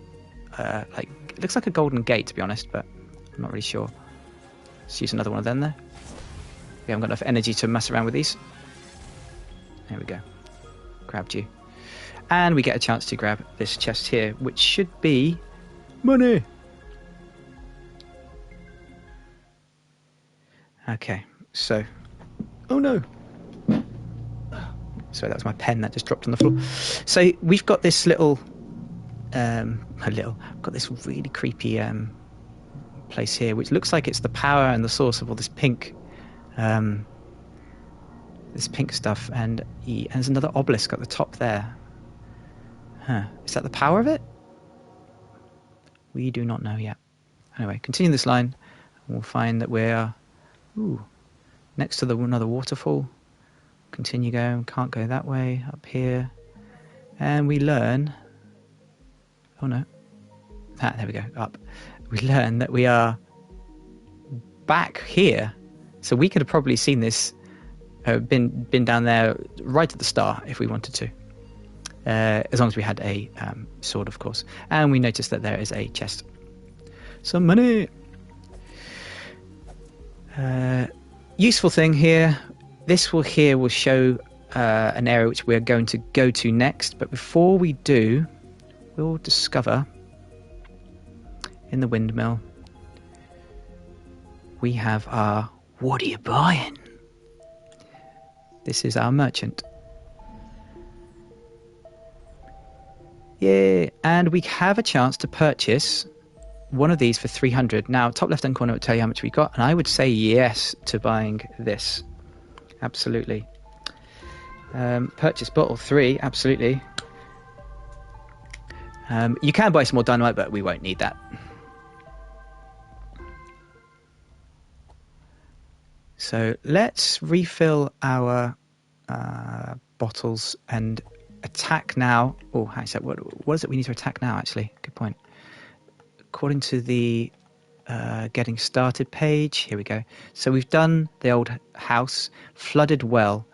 like it looks like a golden gate, to be honest, but I'm not really sure. Let's use another one of them there. We haven't got enough energy to mess around with these. There we go. Grabbed you. And we get a chance to grab this chest here, which should be money. Okay, so... Oh no! Sorry, that was my pen that just dropped on the floor. So we've got this little... got this really creepy place here, which looks like it's the power and the source of all this pink... this pink stuff, and there's another obelisk at the top there. Huh. Is that the power of it? We do not know yet. Anyway, continue this line, and we'll find that we're next to another waterfall. Continue going, can't go that way, up here. And we learn... Oh no. There we go, up. We learn that we are back here. So we could have probably seen this, been down there right at the start if we wanted to. As long as we had a sword, of course. And we notice that there is a chest. Some money! Useful thing here. This will show an area which we're going to go to next. But before we do, we'll discover in the windmill we have our... What are you buying? This is our merchant. Yeah, and we have a chance to purchase one of these for 300. Now, top left-hand corner will tell you how much we got, and I would say yes to buying this. Absolutely. Purchase bottle 3, absolutely. You can buy some more dynamite, but we won't need that. So let's refill our bottles and attack now. Oh, what is it we need to attack now, actually? Good point. According to the getting started page, here we go. So we've done the old house, flooded well.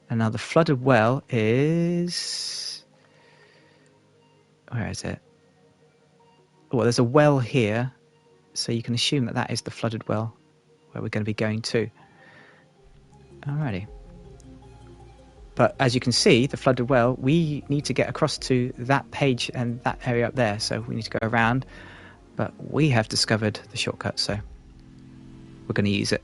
And now the flooded well is... Where is it? Well, there's a well here. So you can assume that that is the flooded well where we're going to be going to. Alrighty. But as you can see, the flooded well, we need to get across to that page and that area up there. So we need to go around. But we have discovered the shortcut, so we're going to use it.